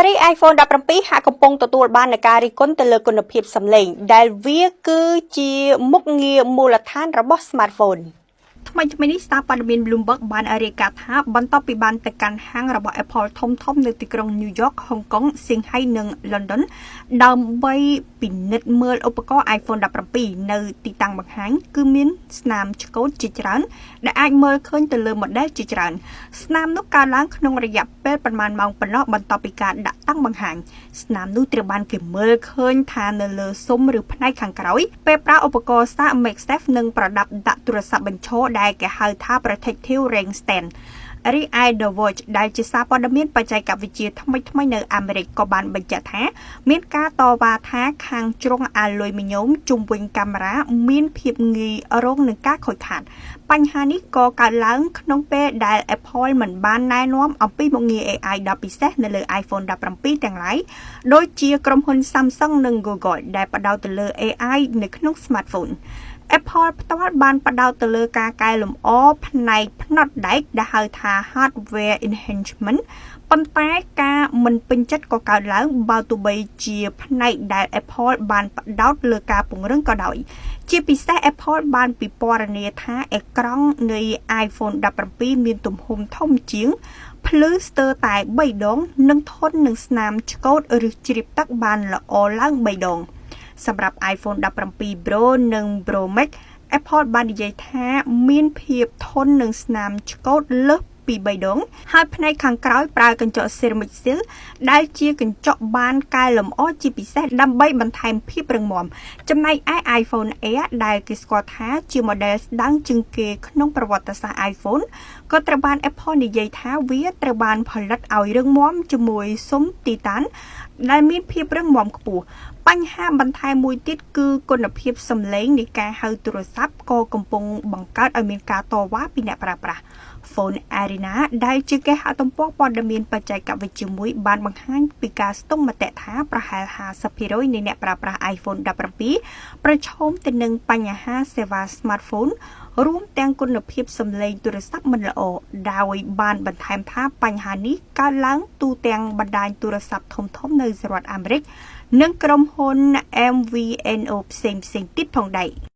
រី iPhone 17 ហាក់កំពុងទទួលបាននូវការរិះគន់ទៅលើគុណភាពសំឡេងដែលវាគឺជាមុខងារមូលដ្ឋានរបស់ smartphone ថ្មីនេះសារព័ត៌មាន Bloomberg បានរាយការណ៍ថាបន្ទាប់ពីបានទៅកាន់ហាងរបស់ Apple ធំៗនៅទីក្រុង New York ហុងកុង សៀងហៃ និង London ដើម្បីពិនិត្យមើលឧបករណ៍ iPhone 17 នៅទីតាំងបង្ហាញគឺមានស្នាមឆ្កូតជាច្រើនដែលអាចមើលឃើញទៅលើ model ជាច្រើនស្នាមនោះកើតឡើងក្នុងរយៈពេលប្រមាណម៉ោងប៉ុណ្ណោះបន្ទាប់ពីការដាក់តាំងបង្ហាញស្នាមនោះត្រូវបានគេមើលឃើញថានៅលើស៊ុមឬផ្នែកខាងក្រោយពេលប្រើឧបករណ៍សារ MagSafe និងប្រដាប់ដាក់ទូរស័ព្ទបញ្ឈរដែលគេហៅថា Protective Ring Stand រីឯ The Verge ដែលជាសារព័ត៌មានបច្ចេកវិទ្យាថ្មីនៅអាមេរិកក៏បានបញ្ជាក់ថាមានការតវ៉ាថាខាងជ្រុងអាលុយមីញ៉ូមជុំវិញកាមេរ៉ាមានភាពងាយរងនឹងការខូចខាតបញ្ហានេះក៏កើតឡើងក្នុងពេលដែល Apple មិនបានណែនាំអំពីមុខងារ AI ដ៏ពិសេសនៅលើ iPhone 17 ទាំងឡាយដូចជាក្រុមហ៊ុន Samsung និង Google ដែលផ្ដោតទៅលើ AI នៅក្នុង smartphone Apple ផ្ទាល់បានផ្ដោតទៅលើការកែលម្អផ្នែកផ្នត់ដែកដែលហៅថា hardware enhancement ប៉ុន្តែការមិនពេញចិត្តក៏កើតឡើងបើទោះបីជាផ្នែកដែល Apple បានផ្ដោតលើការពង្រឹងក៏ដោយជាពិសេស Apple បានពិពណ៌នាថាអេក្រង់នៃ iPhone 17 មានទំហំធំជាងភ្លឺស្ទើរតែ3ដងនិងធន់នឹងស្នាមឆ្កូតឬជ្រាបទឹកបានល្អឡើង3ដងសម្រាប់ iPhone 17 Pro និង Pro Max Apple បាននិយាយថាមានភាពធន់នឹងស្នាមឆ្កូតលើសពី3ដងហើយផ្នែកខាងក្រោយប្រើកញ្ចក់ Ceramic Seal ដែលជាកញ្ចក់បានកែលម្អជាពិសេសដើម្បីបន្ថែមភាពរឹងមាំចំណែកឯ iPhone Air ដែលគេស្គាល់ថាជា model ស្ដើងជាងគេក្នុងប្រវត្តិសាស្ត្រ iPhone ក៏ត្រូវបាន Apple និយាយថាវាត្រូវបានផលិតឲ្យរឹងមាំជាមួយស៊ុមទីតានដែលមានភាពរឹងមាំខ្ពស់បញ្ហាបន្ថែមមួយទៀតគឺគុណភាពសំឡេងនៃការហៅទូរស័ព្ទក៏កំពុងបង្កើតឲ្យមានការតវ៉ាពីអ្នកប្រើប្រាស់ Phone Arena ដែលជាគេហទំព័រព័ត៌មានបច្ចេកវិទ្យាមួយបានបង្ហាញពីការស្ទង់មតិថាប្រហែល 50% នៃអ្នកប្រើប្រាស់ iPhone 17 ប្រឈមទៅនឹងបញ្ហាសេវា smartphone រួមទាំងគុណភាពសំឡេងទូរស័ព្ទមិនល្អដោយបានបន្ថែមថាបញ្ហានេះកើតឡើងទូទាំងបណ្ដាញទូរស័ព្ទធំៗនៅសហរដ្ឋអាមេរិកនិងក្រុមហ៊ុន MVNO ផ្សេងទៀតផងដែរ